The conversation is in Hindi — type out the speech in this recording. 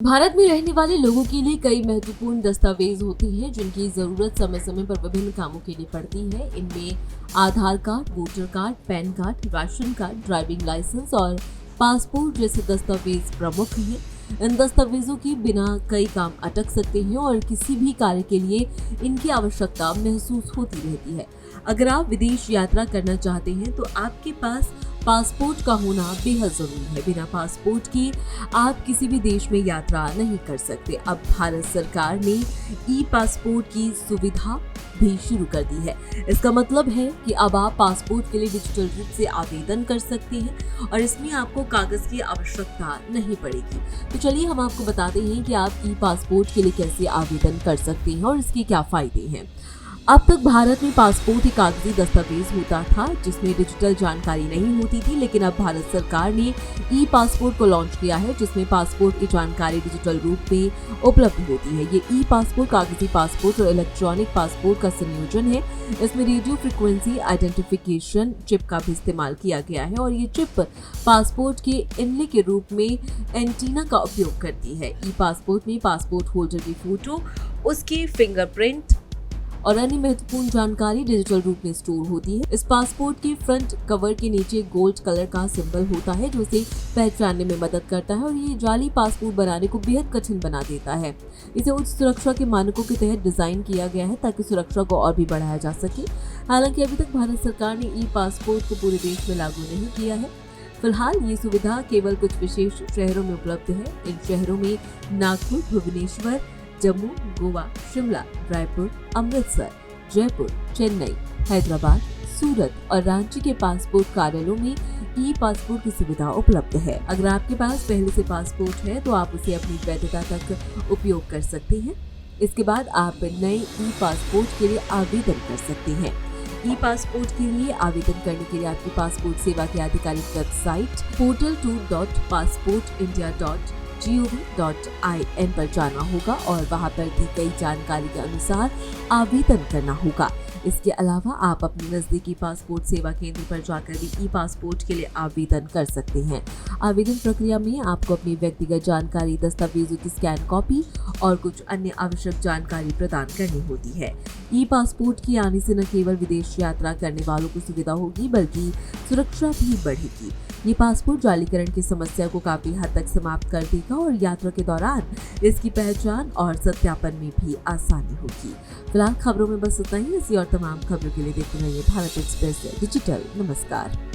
भारत में रहने वाले लोगों के लिए कई महत्वपूर्ण दस्तावेज होते हैं जिनकी जरूरत समय समय पर विभिन्न कामों के लिए पड़ती है। इनमें Aadhaar card, voter card, PAN card, ration card, driving licence और पासपोर्ट जैसे दस्तावेज प्रमुख हैं। इन दस्तावेजों के बिना कई काम अटक सकते हैं और किसी भी कार्य के लिए इनकी आवश्यकता महसूस होती रहती है। अगर आप विदेश यात्रा करना चाहते हैं तो आपके पास पासपोर्ट का होना बेहद जरूरी है। बिना पासपोर्ट के आप किसी भी देश में यात्रा नहीं कर सकते। अब भारत सरकार ने ई पासपोर्ट की सुविधा भी शुरू कर दी है। इसका मतलब है कि अब आप पासपोर्ट के लिए डिजिटल रूप से आवेदन कर सकते हैं और इसमें आपको कागज की आवश्यकता नहीं पड़ेगी। तो चलिए हम आपको बताते हैं कि आप ई पासपोर्ट के लिए कैसे आवेदन कर सकते हैं और इसके क्या फायदे हैं। अब तक भारत में पासपोर्ट एक कागजी दस्तावेज होता था जिसमें डिजिटल जानकारी नहीं होती थी, लेकिन अब भारत सरकार ने ई पासपोर्ट को लॉन्च किया है जिसमें पासपोर्ट की जानकारी डिजिटल रूप में उपलब्ध होती है। ये ई पासपोर्ट कागजी पासपोर्ट और इलेक्ट्रॉनिक पासपोर्ट का संयोजन है। इसमें रेडियो फ्रिक्वेंसी आइडेंटिफिकेशन चिप का भी इस्तेमाल किया गया है और ये चिप पासपोर्ट के इनले के रूप में एंटीना का उपयोग करती है। ई पासपोर्ट में पासपोर्ट होल्डर की फोटो, उसकी फिंगरप्रिंट और अन्य महत्वपूर्ण जानकारी डिजिटल रूप में स्टोर होती है। इस पासपोर्ट के फ्रंट कवर के नीचे गोल्ड कलर का सिंबल होता है जो उसे पहचानने में मदद करता है और ये जाली पासपोर्ट बनाने को बेहद कठिन बना देता है। इसे उच्च सुरक्षा के मानकों के तहत डिजाइन किया गया है ताकि सुरक्षा को और भी बढ़ाया जा सके। हालांकि अभी तक भारत सरकार ने ई पासपोर्ट को पूरे देश में लागू नहीं किया है। फिलहाल ये सुविधा केवल कुछ विशेष शहरों में उपलब्ध है। इन शहरों में नागपुर, भुवनेश्वर, जम्मू, गोवा, शिमला, रायपुर, अमृतसर, जयपुर, चेन्नई, हैदराबाद, सूरत और रांची के पासपोर्ट कार्यालयों में ई पासपोर्ट की सुविधा उपलब्ध है। अगर आपके पास पहले से पासपोर्ट है तो आप उसे अपनी वैधता तक उपयोग कर सकते हैं। इसके बाद आप नए ई पासपोर्ट के लिए आवेदन कर सकते हैं। ई पासपोर्ट के लिए आवेदन करने के लिए आपकी पासपोर्ट सेवा की आधिकारिक वेबसाइट portal2.passportindia.gov.in पर जाना होगा और वहां पर दी गई जानकारी के अनुसार आवेदन करना होगा। इसके अलावा आप अपने नजदीकी पासपोर्ट सेवा केंद्र पर जाकर भी ई पासपोर्ट के लिए आवेदन कर सकते हैं। आवेदन प्रक्रिया में आपको अपनी व्यक्तिगत जानकारी, दस्तावेजों की स्कैन कॉपी और कुछ अन्य आवश्यक जानकारी प्रदान करनी होती है। ई पासपोर्ट के आने से न केवल विदेश यात्रा करने वालों को सुविधा होगी बल्कि सुरक्षा भी बढ़ेगी। ये पासपोर्ट जालीकरण की समस्या को काफी हद तक समाप्त कर देगा और यात्रा के दौरान इसकी पहचान और सत्यापन में भी आसानी होगी। फिलहाल खबरों में बस इतना ही। इसी और तमाम खबरों के लिए देखते रहिए भारत एक्सप्रेस डिजिटल। नमस्कार।